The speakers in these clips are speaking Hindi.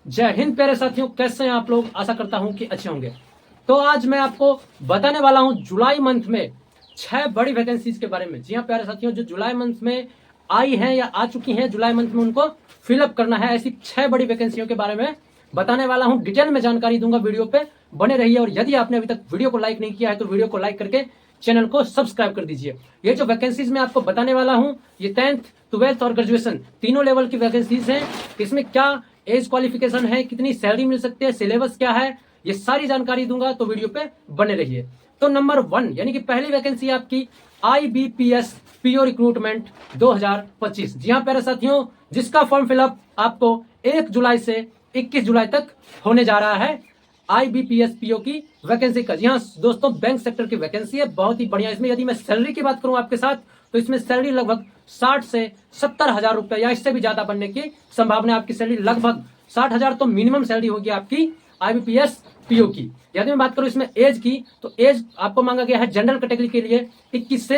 जय हिंद प्यारे साथियों, कैसे हैं आप लोग। आशा करता हूं कि अच्छे होंगे। तो आज मैं आपको बताने वाला हूं जुलाई मंथ में 6 बड़ी वैकेंसीज के बारे में। जी हां प्यारे साथियों, जो जुलाई मंथ में आई हैं या आ चुकी हैं, जुलाई मंथ में उनको फिलअप करना है, ऐसी 6 बड़ी वैकेंसियों के बारे में बताने वाला हूं। डिटेल में जानकारी दूंगा, वीडियो पे बने रहिए। और यदि आपने अभी तक वीडियो को लाइक नहीं किया है तो वीडियो को लाइक करके चैनल को सब्सक्राइब कर दीजिए। ये जो वैकेंसीज मैं आपको बताने वाला हूं, ये 10th, 12th और ग्रेजुएशन तीनों लेवल की वैकेंसीज हैं। इसमें क्या एज क्वालिफिकेशन है, कितनी सैलरी मिल सकती है, सिलेबस क्या है, ये सारी जानकारी दूंगा, तो वीडियो पे बने रहिए। तो नंबर 1 यानी कि पहली वैकेंसी आपकी IBPS पीओ रिक्रूटमेंट 2025। जी हाँ प्यारे साथियों, जिसका फॉर्म फिलअप आपको 1 जुलाई से 21 जुलाई तक होने जा रहा है। IBPS पीओ की वैकेंसी का, जी हाँ दोस्तों, बैंक सेक्टर की वैकेंसी है, बहुत ही बढ़िया। इसमें यदि मैं सैलरी की बात करूं आपके साथ, तो इसमें सैलरी लगभग 60 से 70 हजार रुपए या इससे भी ज्यादा बनने की संभावना। आपकी सैलरी लगभग 60 हजार तो मिनिमम सैलरी होगी आपकी IBPS पीओ की। यदि मैं बात करूं इसमें एज की, तो एज आपको मांगा गया है जनरल कैटेगरी के लिए 21 से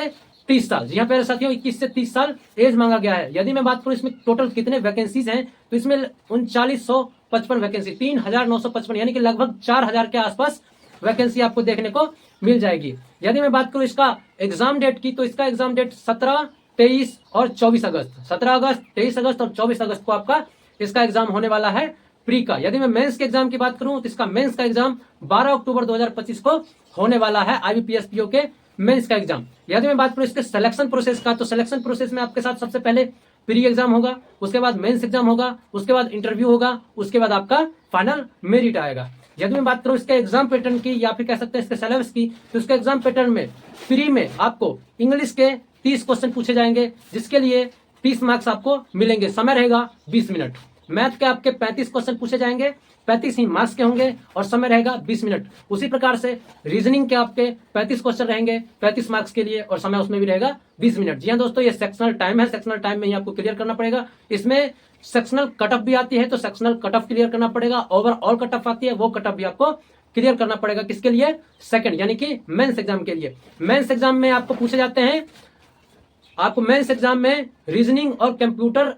30 साल। जी हाँ प्यारे साथियों, 21 से 30 साल एज मांगा गया है। यदि मैं बात करूं इसमें टोटल कितने वैकेंसीज हैं, तो इसमें 3955 वैकेंसी, 3955 यानी कि लगभग 4000 के आसपास वैकेंसी आपको देखने को मिल जाएगी। यदि मैं बात करूं इसका एग्जाम डेट की, तो इसका एग्जाम डेट 17, 23 और 24 अगस्त, 17 अगस्त, 23 अगस्त और 24 अगस्त को आपका इसका एग्जाम होने वाला है प्री का। यदि मैं मेंस के एग्जाम की बात करूं, तो इसका मेंस का एग्जाम 12 अक्टूबर 2025 को होने वाला है, IBPS पीओ के मेंस का एग्जाम। यदि मैं बात करूं इसके सिलेक्शन प्रोसेस का, तो सिलेक्शन प्रोसेस में आपके साथ सबसे पहले प्री एग्जाम होगा, उसके बाद मेंस एग्जाम होगा, उसके बाद इंटरव्यू होगा, उसके बाद आपका फाइनल मेरिट आएगा। यदि मैं बात करूं इसके एग्जाम पैटर्न की या फिर कह सकते हैं इसके सिलेबस की, तो इसके एग्जाम पैटर्न में प्री में आपको इंग्लिश के 30 क्वेश्चन पूछे जाएंगे, जिसके लिए 30 मार्क्स आपको मिलेंगे। समय रहेगा 20 मिनट। मैथ के आपके 35 क्वेश्चन पूछे जाएंगे, 35 ही मार्क्स के होंगे और समय रहेगा 20 मिनट। उसी प्रकार से रीजनिंग के आपके 35 क्वेश्चन रहेंगे 35 मार्क्स के लिए और समय उसमें भी रहेगा 20 मिनट। जी हाँ दोस्तों, ये सेक्शनल टाइम है, सेक्शनल टाइम में ही आपको क्लियर करना पड़ेगा। इसमें सेक्शनल कट ऑफ भी आती है, तो सेक्शनल कट ऑफ क्लियर करना पड़ेगा। ओवरऑल कट ऑफ आती है, वो कट ऑफ भी आपको क्लियर करना पड़ेगा। किसके लिए? सेकंड यानी कि मेंस एग्जाम के लिए। मेंस एग्जाम में आपको पूछे जाते हैं, आपको मेंस एग्जाम में रीजनिंग और कंप्यूटर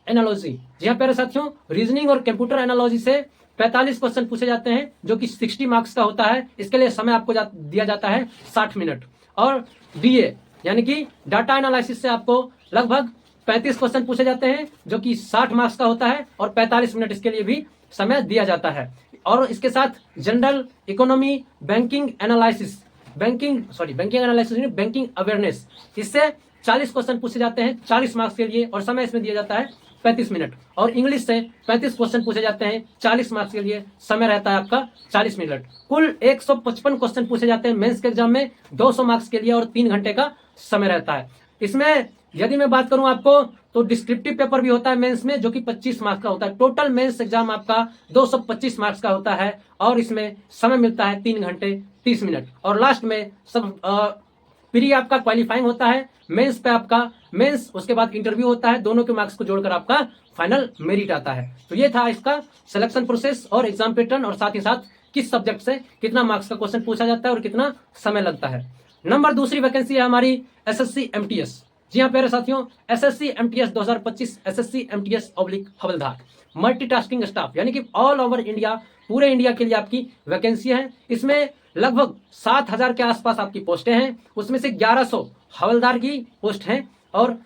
एनालॉजी। जी हाँ प्यारे साथियों, रीजनिंग और कंप्यूटर एनालॉजी से 45 क्वेश्चन पूछे जाते हैं, जो कि 60 मार्क्स का होता है। इसके लिए समय आपको दिया जाता है 60 मिनट। और DA यानी कि डाटा एनालिसिस से आपको लगभग 35 क्वेश्चन पूछे जाते हैं, जो कि 60 मार्क्स का होता है और 45 मिनट इसके लिए भी समय दिया जाता है। और इसके साथ general economy, banking analysis, banking analysis नहीं, बैंकिंग अवेयरनेस, इससे 40 क्वेश्चन पूछे जाते हैं 40 मार्क्स के लिए और समय इसमें दिया जाता है 35 मिनट। और इंग्लिश से 35 क्वेश्चन पूछे जाते हैं 40 मार्क्स के लिए, समय रहता है आपका 40 मिनट। कुल 155 क्वेश्चन पूछे जाते हैं मेंस के एग्जाम में 200 मार्क्स के लिए और 3 घंटे का समय रहता है। इसमें यदि मैं बात करूं आपको, तो डिस्क्रिप्टिव पेपर भी होता है मेंस में, जो कि 25 मार्क्स का होता है। टोटल मेंस एग्जाम आपका 225 मार्क्स का होता है और इसमें समय मिलता है 3 घंटे 30 मिनट। और लास्ट में सब प्री आपका क्वालिफाइंग होता है, मेंस पे आपका मेंस, उसके बाद इंटरव्यू होता है, दोनों के मार्क्स को जोड़कर आपका फाइनल मेरिट आता है। तो ये था इसका सिलेक्शन प्रोसेस और एग्जाम पैटर्न, और साथ ही साथ किस सब्जेक्ट से कितना मार्क्स का क्वेश्चन पूछा जाता है और कितना समय लगता है। नंबर दूसरी वैकेंसी है हमारी SSC MTS। जी हाँ प्यारे साथियों, SSC MTS 2025, SSC MTS हवलदार मल्टीटास्किंग स्टाफ, यानी कि ऑल ओवर इंडिया, पूरे इंडिया के लिए आपकी वैकेंसी है। इसमें लगभग 7000 के आसपास आपकी पोस्टें हैं, उसमें से 1100 हवलदार की पोस्ट हैं और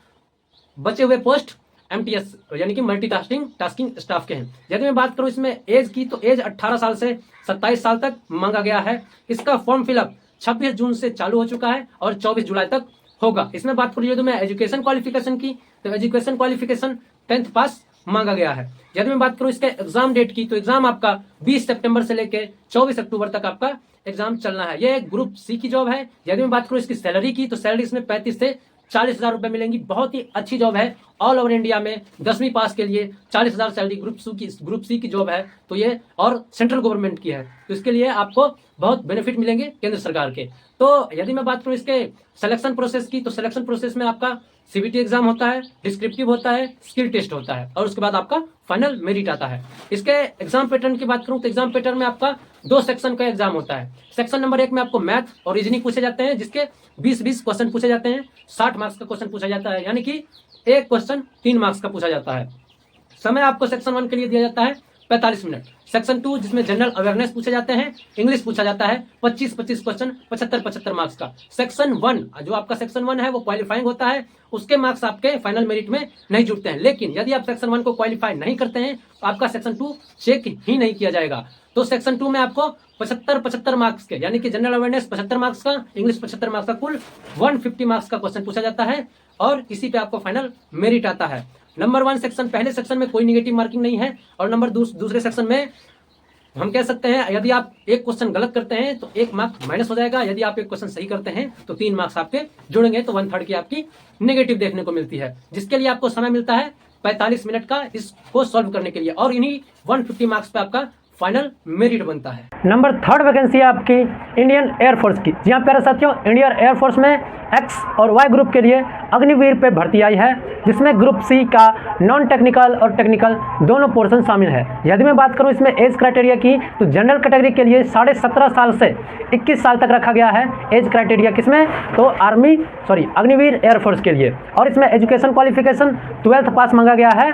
बचे हुए पोस्ट MTS यानी कि टास्किंग स्टाफ के हैं। यदि मैं बात करूं इसमें एज की, तो एज 18 साल से 27 साल तक मांगा गया है। इसका फॉर्म फिलअप 26 जून से चालू हो चुका है और 24 जुलाई तक होगा। इसमें बात करूँ तो मैं एजुकेशन क्वालिफिकेशन की, तो एजुकेशन क्वालिफिकेशन 10th पास मांगा गया है। यदि मैं बात करूं इसके एग्जाम डेट की, तो एग्जाम आपका 20 सितंबर से लेकर 24 अक्टूबर तक आपका एग्जाम चलना है। ये ग्रुप C की जॉब है। यदि मैं बात करूं इसकी सैलरी की, तो सैलरी इसमें 35 से 40 हजार रुपए मिलेंगी। बहुत ही अच्छी जॉब है। ऑल ओवर इंडिया में 10वीं पास के लिए 40,000 सैलरी ग्रुप सी की जॉब है। तो ये और सेंट्रल गवर्नमेंट की है, तो इसके लिए आपको बहुत बेनिफिट मिलेंगे केंद्र सरकार के। तो यदि मैं बात करूं इसके सिलेक्शन प्रोसेस की, तो सिलेक्शन प्रोसेस में आपका CBT एग्जाम होता है, डिस्क्रिप्टिव होता है, स्किल टेस्ट होता है और उसके बाद आपका फाइनल मेरिट आता है। इसके एग्जाम पैटर्न की बात करूं, तो एग्जाम पैटर्न में आपका 2 सेक्शन का एग्जाम होता है। सेक्शन नंबर 1 में आपको मैथ और रीजनिंग पूछे जाते हैं, जिसके 20-20 क्वेश्चन पूछे जाते हैं, 60 मार्क्स का क्वेश्चन पूछा जाता है, यानी कि एक क्वेश्चन 3 मार्क्स का पूछा जाता है। समय आपको सेक्शन 1 के लिए दिया जाता है 45 मिनट। सेक्शन 2 जिसमें जनरल अवेयरनेस पूछे जाते हैं, इंग्लिश पूछा जाता है 25-25 क्वेश्चन 75-75 मार्क्स का। सेक्शन 1 जो आपका सेक्शन 1 है वो क्वालिफाइंग होता है, उसके मार्क्स आपके फाइनल मेरिट में नहीं जुड़ते हैं। लेकिन यदि आप सेक्शन 1 को क्वालिफाई नहीं करते हैं तो आपका सेक्शन 2 चेक ही नहीं किया जाएगा। तो सेक्शन 2 में आपको 75-75 मार्क्स के, यानी कि जनरल अवेयरनेस 75 मार्क्स का, इंग्लिश 75 मार्क्स का, कुल 150 मार्क्स का क्वेश्चन पूछा जाता है और इसी पे आपको फाइनल मेरिट आता है। नंबर 1 सेक्शन, पहले सेक्शन में कोई निगेटिव मार्किंग नहीं है और नंबर दूसरे सेक्शन में हम कह सकते हैं यदि आप एक क्वेश्चन गलत करते हैं तो 1 मार्क्स माइनस हो जाएगा, यदि आप एक क्वेश्चन सही करते हैं तो 3 मार्क्स आपके जुड़ेंगे, तो 1/3 की आपकी नेगेटिव देखने को मिलती है, जिसके लिए आपको समय मिलता है 45 मिनट का इसको सॉल्व करने के लिए और इन्हीं 150 मार्क्स पे आपका फाइनल मेरिट बनता है। नंबर 3 वैकेंसी है आपकी इंडियन एयरफोर्स की। जी हाँ प्यारे साथियों, इंडियन एयरफोर्स में एक्स और वाई ग्रुप के लिए अग्निवीर पे भर्ती आई है, जिसमें ग्रुप सी का नॉन टेक्निकल और टेक्निकल दोनों पोर्शन शामिल है। यदि मैं बात करूं इसमें एज क्राइटेरिया की, तो जनरल कैटेगरी के लिए 17.5 साल से 21 साल तक रखा गया है एज क्राइटेरिया। किसमें? तो अग्निवीर एयरफोर्स के लिए। और इसमें एजुकेशन क्वालिफिकेशन 12th पास मांगा गया है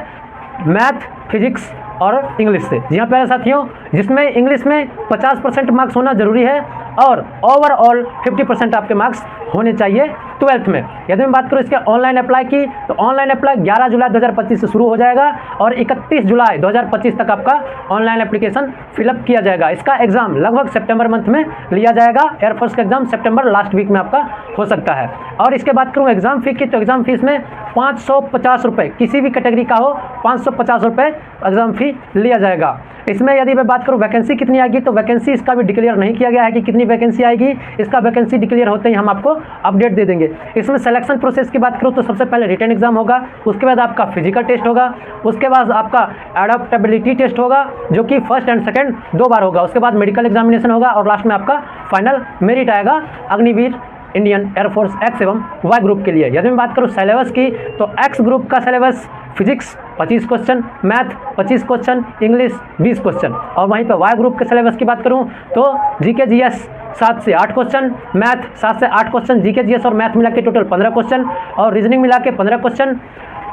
मैथ, फिजिक्स और इंग्लिश से। जी हाँ प्यारे साथियों, जिसमें इंग्लिश में 50% मार्क्स होना जरूरी है और ओवरऑल 50% आपके मार्क्स होने चाहिए 12th में। यदि मैं बात करूँ इसके ऑनलाइन अप्लाई की, तो ऑनलाइन अप्लाई 11 जुलाई 2025 से शुरू हो जाएगा और 31 जुलाई 2025 तक आपका ऑनलाइन एप्लीकेशन फिलअप किया जाएगा। इसका एग्जाम लगभग सितंबर मंथ में लिया जाएगा। एयरफोर्स का एग्जाम सितंबर लास्ट वीक में आपका हो सकता है। और इसके बात करूँ एग्जाम फी की, तो एग्जाम फीस में 550 रुपये, किसी भी कैटेगरी का हो 550 रुपये एग्जाम फी लिया जाएगा। इसमें यदि मैं बात करूं वैकेंसी कितनी आएगी, तो वैकेंसी इसका भी डिक्लेयर नहीं किया गया है कि कितनी वैकेंसी आएगी। इसका वैकेंसी डिक्लेयर होते ही हम आपको अपडेट दे देंगे। इसमें सिलेक्शन प्रोसेस की बात करूं तो सबसे पहले रिटन एग्जाम होगा, उसके बाद आपका फिजिकल टेस्ट होगा, उसके बाद आपका एडेप्टेबिलिटी टेस्ट होगा जो कि फर्स्ट एंड सेकेंड 2 बार होगा, उसके बाद मेडिकल एग्जामिनेशन होगा और लास्ट में आपका फाइनल मेरिट आएगा अग्निवीर इंडियन एयरफोर्स एक्स एवं वाई ग्रुप के लिए। यदि मैं बात करूं सिलेबस की, तो एक्स ग्रुप का syllabus physics 25 question, math 25 question, English 20 question. और वहीं पर वाई ग्रुप के सिलेबस की बात करूं तो जीके जीएस 7 से 8 क्वेश्चन, मैथ 7 से 8 क्वेश्चन, जीके जीएस और मैथ मिला के टोटल 15 क्वेश्चन और रीजनिंग मिला के 15 क्वेश्चन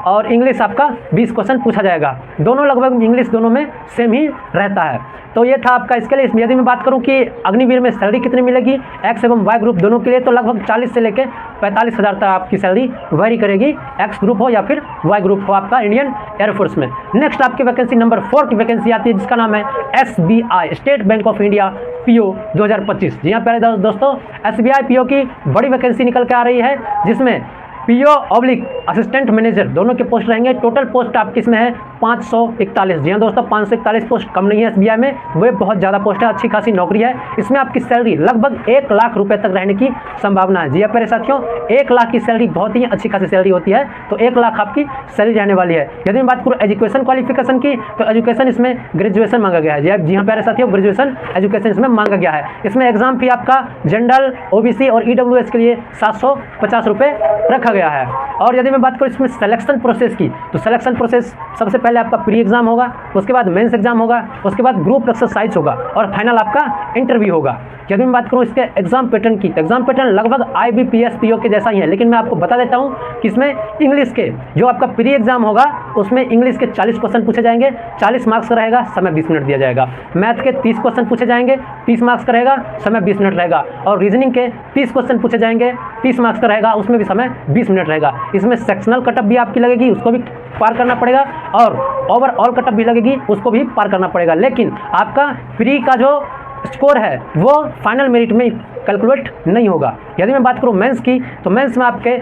और इंग्लिश आपका 20 क्वेश्चन पूछा जाएगा। दोनों लगभग इंग्लिश दोनों में सेम ही रहता है। तो ये था आपका इसके लिए। यदि मैं बात करूं कि अग्निवीर में सैलरी कितनी मिलेगी एक्स एवं वाई ग्रुप दोनों के लिए, तो लगभग 40 से लेकर 45 हज़ार तक आपकी सैलरी वेरी करेगी, एक्स ग्रुप हो या फिर वाई ग्रुप हो आपका इंडियन एयरफोर्स में। नेक्स्ट आपकी वैकेंसी नंबर 4 की वैकेंसी आती है, जिसका नाम है SBI state bank of India PO 2025। जी हाँ प्यारे दोस्तों, SBI PO की बड़ी वैकेंसी निकल के आ रही है, जिसमें PO ऑब्लिक असिस्टेंट मैनेजर दोनों के पोस्ट रहेंगे। टोटल पोस्ट आपकी इसमें है 541। जी हाँ दोस्तों, 541 पोस्ट कम नहीं है SBI में, वो बहुत ज़्यादा पोस्ट है, अच्छी खासी नौकरी है। इसमें आपकी सैलरी लगभग 1 लाख रुपए तक रहने की संभावना है। जी हाँ प्यारे साथियों, 1 लाख की सैलरी बहुत ही अच्छी खासी सैलरी होती है, तो 1 लाख आपकी सैलरी रहने वाली है। यदि मैं बात करूँ एजुकेशन क्वालिफिकेशन की, तो एजुकेशन इसमें ग्रेजुएशन मांगा गया है। जी हाँ प्यारे साथियों, ग्रेजुएशन एजुकेशन इसमें मांगा गया है। इसमें एग्जाम फी आपका जनरल, OBC और EWS के लिए 750 रुपये रखा गया है। और यदि मैं बात करूँ इसमें सिलेक्शन प्रोसेस की, तो सिलेक्शन प्रोसेस सबसे पहले आपका प्री एग्जाम होगा, उसके बाद मेंस एग्जाम होगा, उसके बाद ग्रुप एक्सरसाइज होगा और फाइनल आपका इंटरव्यू होगा। यदि मैं बात करूँ इसके एग्जाम पैटर्न की, तो एग्जाम पैटर्न लगभग IBPS PO के जैसा ही है, लेकिन मैं आपको बता देता हूँ कि इसमें इंग्लिश के जो आपका प्री एग्जाम होगा उसमें इंग्लिश के 40 क्वेश्चन पूछे जाएंगे, 40 मार्क्स का रहेगा, समय 20 मिनट दिया जाएगा। मैथ के 30 क्वेश्चन पूछे जाएंगे, 30 मार्क्स का रहेगा, समय 20 मिनट रहेगा। और रीजनिंग के 30 क्वेश्चन पूछे जाएंगे, 30 मार्क्स का रहेगा, उसमें भी समय 20 मिनट रहेगा। इसमें सेक्शनल कटअप भी आपकी लगेगी, उसको भी पार करना पड़ेगा और ओवरऑल कटअप भी लगेगी, उसको भी पार करना पड़ेगा। लेकिन आपका प्री का जो स्कोर है वो फाइनल मेरिट में कैलकुलेट नहीं होगा। यदि मैं बात करूं मेंस की, तो मेंस में आपके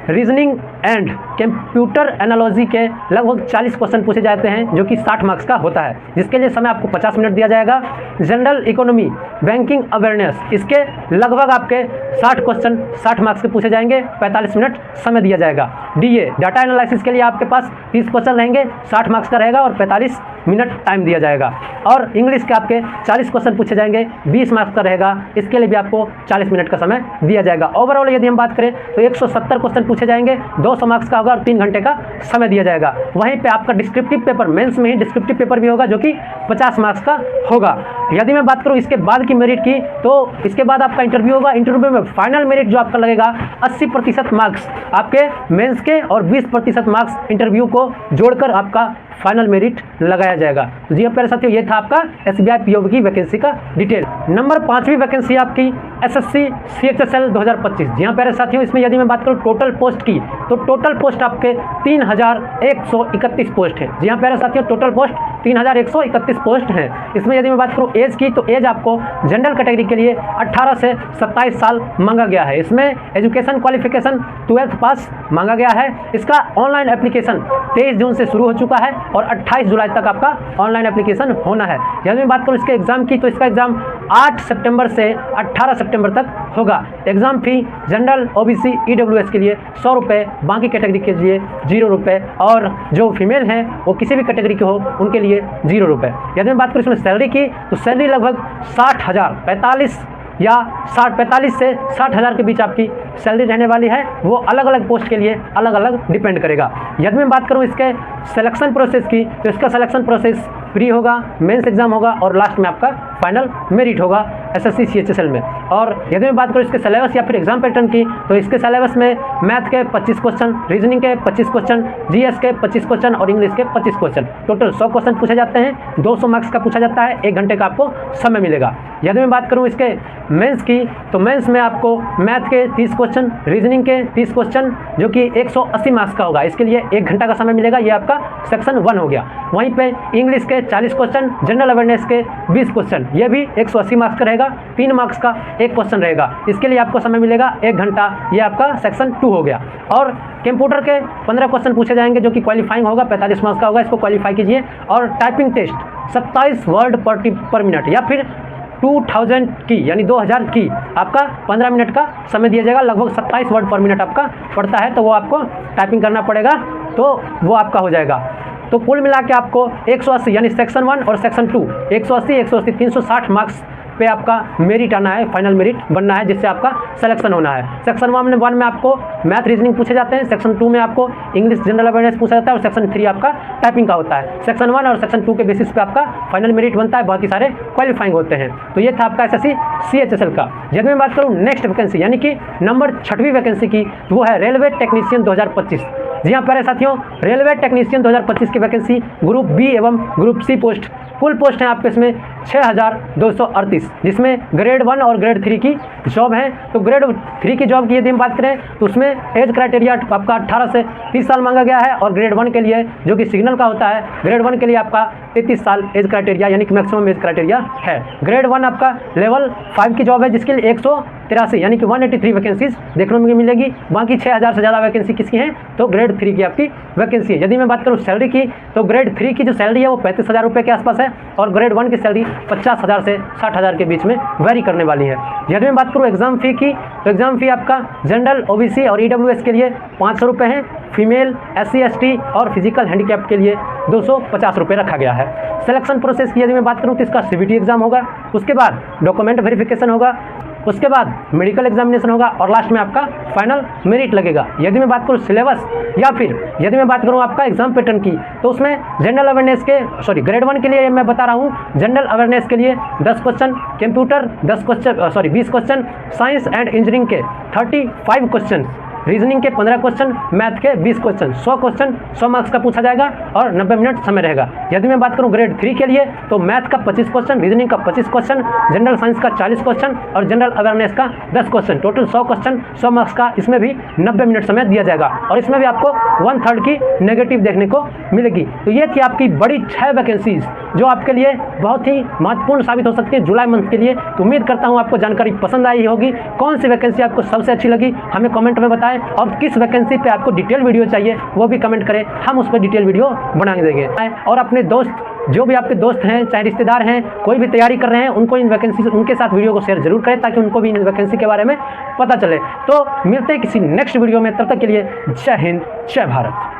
रीजनिंग एंड कंप्यूटर एनालॉजी के लगभग 40 क्वेश्चन पूछे जाते हैं, जो कि 60 मार्क्स का होता है, जिसके लिए समय आपको 50 मिनट दिया जाएगा। जनरल इकोनॉमी, बैंकिंग अवेयरनेस, इसके लगभग आपके 60 क्वेश्चन 60 मार्क्स के पूछे जाएंगे, 45 मिनट समय दिया जाएगा। DA डाटा एनालिसिस के लिए आपके पास 30 क्वेश्चन रहेंगे, 60 मार्क्स का रहेगा और 45 मिनट टाइम दिया जाएगा। और इंग्लिश के आपके 40 क्वेश्चन पूछे जाएंगे, 20 मार्क्स का रहेगा, इसके लिए भी आपको 40 मिनट का समय दिया जाएगा। ओवरऑल यदि हम बात करें तो 170 क्वेश्चन पूछे जाएंगे, 200 मार्क्स का होगा और 3 घंटे का समय दिया जाएगा। वहीं पे आपका डिस्क्रिप्टिव पेपर, मेंस में ही डिस्क्रिप्टिव पेपर भी होगा, जो कि 50 मार्क्स का होगा। यदि मैं बात करूँ इसके बाद की मेरिट की, तो इसके बाद आपका इंटरव्यू होगा। इंटरव्यू में फाइनल मेरिट जो आपका लगेगा 80% मार्क्स आपके मेंस के और 20% मार्क्स इंटरव्यू को जोड़कर आपका फाइनल मेरिट लगाया जाएगा। तो जी हाँ प्यारे साथियों, ये था आपका SBI PO की वैकेंसी का डिटेल। नंबर 5वीं वैकेंसी आपकी SSC CHSL 2025। जी हाँ प्यारे साथियों, इसमें यदि मैं बात करूँ टोटल पोस्ट की, तो टोटल पोस्ट आपके 3131 पोस्ट है। जी हाँ प्यारे साथियों, टोटल पोस्ट 3131 पोस्ट है। इसमें यदि मैं बात करूँ एज की, तो एज आपको जनरल कैटेगरी के लिए 18 से 27 साल मांगा गया है। इसमें एजुकेशन क्वालिफिकेशन 12th पास मांगा गया है। इसका ऑनलाइन एप्लीकेशन 23 जून से शुरू हो चुका है और 28 जुलाई तक आपका ऑनलाइन एप्लीकेशन होना है। यदि मैं बात करूँ इसके एग्जाम की, तो इसका एग्जाम 8 सितंबर से 18 सितंबर तक होगा। एग्जाम फी जनरल OBC EWS के लिए 100 रुपये, बाकी कैटेगरी के लिए 0 रुपये, और जो फीमेल हैं वो किसी भी कैटेगरी के हो उनके लिए 0 रुपये। यदि मैं बात करूँ इसमें सैलरी की, तो सैलरी लगभग 60,000 45 से 60,000 के बीच आपकी सैलरी रहने वाली है। वो अलग अलग पोस्ट के लिए अलग अलग डिपेंड करेगा। यदि मैं बात करूं इसके सिलेक्शन प्रोसेस की, तो इसका सिलेक्शन प्रोसेस प्री होगा, मेंस एग्जाम होगा और लास्ट में आपका फाइनल मेरिट होगा SSC CHSL में। और यदि मैं बात करूँ इसके सिलेबस या फिर एग्जाम पैटर्न की, तो इसके सिलेबस में मैथ के 25 क्वेश्चन, रीजनिंग के 25 क्वेश्चन, GS के 25 क्वेश्चन और इंग्लिश के 25 क्वेश्चन, टोटल 100 क्वेश्चन पूछे जाते हैं। 200 मार्क्स का पूछा जाता है, 1 घंटे का आपको समय मिलेगा। यदि मैं बात करूँ इसके मेंस की, तो मेंस में आपको मैथ के 30 क्वेश्चन, रीजनिंग के 30 क्वेश्चन जो कि 180 मार्क्स का होगा, इसके लिए 1 घंटा का समय मिलेगा। ये आपका सेक्शन 1 हो गया। वहीं पे इंग्लिश के 40 क्वेश्चन, जनरल अवेयरनेस के 20 क्वेश्चन, ये भी 180 मार्क्स का रहेगा। 3 मार्क्स का 1 क्वेश्चन रहेगा, इसके लिए आपको समय मिलेगा 1 घंटा। ये आपका सेक्शन 2 हो गया। और कंप्यूटर के 15 क्वेश्चन पूछे जाएंगे जो कि क्वालिफाइंग होगा, 45 मार्क्स का होगा, इसको क्वालिफाई कीजिए। और typing test 27 word per minute या फिर 2000 की यानी 2000 की आपका 15 मिनट का समय दिया जाएगा। लगभग 27 वर्ड पर मिनट आपका पड़ता है, तो वो आपको टाइपिंग करना पड़ेगा, तो वो आपका हो जाएगा। तो कुल मिला के आपको 180 यानी सेक्शन 1 और सेक्शन 2 180 360 मार्क्स पे आपका मेरिट आना है, फाइनल मेरिट बनना है, जिससे आपका सिलेक्शन होना है। सेक्शन 1 में आपको मैथ रीजनिंग पूछे जाते हैं, सेक्शन 2 में आपको इंग्लिश जनरल अवेयरनेस पूछा जाता है और सेक्शन 3 आपका टाइपिंग का होता है। सेक्शन 1 और सेक्शन 2 के बेसिस पे आपका फाइनल मेरिट बनता है, बाकी सारे क्वालिफाइंग होते हैं। तो ये था आपका SSC CHSL का। यदि मैं बात करूँ नेक्स्ट वैकेंसी यानी कि नंबर 6वीं वैकेंसी की, वो है रेलवे टेक्नीशियन 2025। जी हाँ प्यारे साथियों, रेलवे टेक्नीशियन 2025 की वैकेंसी ग्रुप बी एवं ग्रुप सी पोस्ट, कुल पोस्ट हैं आपके इसमें 6238, जिसमें ग्रेड 1 और ग्रेड 3 की जॉब है। तो ग्रेड 3 की जॉब की यदि हम बात करें, तो उसमें एज क्राइटेरिया आपका 18 से 30 साल मांगा गया है। और ग्रेड 1 के लिए जो कि सिग्नल का होता है, ग्रेड 1 के लिए आपका 33 साल एज क्राइटेरिया यानी कि मैक्सिमम एज क्राइटेरिया है। ग्रेड 1 आपका लेवल 5 की जॉब है, जिसके लिए 183 यानी कि 183 वैकेंसीज देखने में मिलेगी। बाकी 6000 से ज़्यादा वैकेंसी किसकी हैं, तो ग्रेड 3 की आपकी वैकेंसी है। यदि मैं बात करूँ सैलरी की, तो ग्रेड 3 की जो सैलरी है वो 35,000 रुपये के आसपास है और ग्रेड 1 की सैलरी 50,000 से 60,000 के बीच में वेरी करने वाली है। यदि मैं बात करूँ एग्जाम फ़ी की, तो एग्जाम फ़ी आपका जनरल OBC और EWS के लिए 500 रुपये है, फीमेल SC ST और फिजिकल हैंडीकैप के लिए 250 रुपये रखा गया है। सिलेक्शन प्रोसेस की यदि मैं बात करूँ, तो इसका CBT एग्जाम होगा, उसके बाद डॉक्यूमेंट वेरिफिकेशन होगा, उसके बाद मेडिकल एग्जामिनेशन होगा और लास्ट में आपका फाइनल मेरिट लगेगा। यदि मैं बात करूँ सिलेबस या फिर यदि मैं बात करूँ आपका एग्जाम पैटर्न की, तो उसमें जनरल अवेयरनेस के ग्रेड 1 के लिए मैं बता रहा हूँ, जनरल अवेयरनेस के लिए 10 question, computer 20 question, science and engineering के 35 क्वेश्चन, रीजनिंग के 15 क्वेश्चन, मैथ के 20 क्वेश्चन, 100 क्वेश्चन 100 मार्क्स का पूछा जाएगा और 90 मिनट समय रहेगा। यदि मैं बात करूं ग्रेड 3 के लिए, तो मैथ का 25 क्वेश्चन, रीजनिंग का 25 क्वेश्चन, जनरल साइंस का 40 क्वेश्चन और जनरल अवेयरनेस का 10 क्वेश्चन, टोटल 100 क्वेश्चन 100 मार्क्स का, इसमें भी 90 मिनट समय दिया जाएगा और इसमें भी आपको 1/3 की नेगेटिव देखने को मिलेगी। तो ये थी आपकी बड़ी 6 वैकेंसीज जो आपके लिए बहुत ही महत्वपूर्ण साबित हो सकती है जुलाई मंथ के लिए। तो उम्मीद करता हूँ आपको जानकारी पसंद आई होगी। कौन सी वैकेंसी आपको सबसे अच्छी लगी हमें कमेंट में बताएं और किस वैकेंसी पे आपको डिटेल वीडियो चाहिए वो भी कमेंट करें, हम उस पर डिटेल वीडियो बना देंगे। और अपने दोस्त जो भी आपके दोस्त हैं चाहे रिश्तेदार हैं कोई भी तैयारी कर रहे हैं उनको इन वैकेंसी उनके साथ वीडियो को शेयर जरूर करें ताकि उनको भी इन वैकेंसी के बारे में पता चले। तो मिलते हैं किसी नेक्स्ट वीडियो में, तब तक के लिए जय हिंद जय भारत।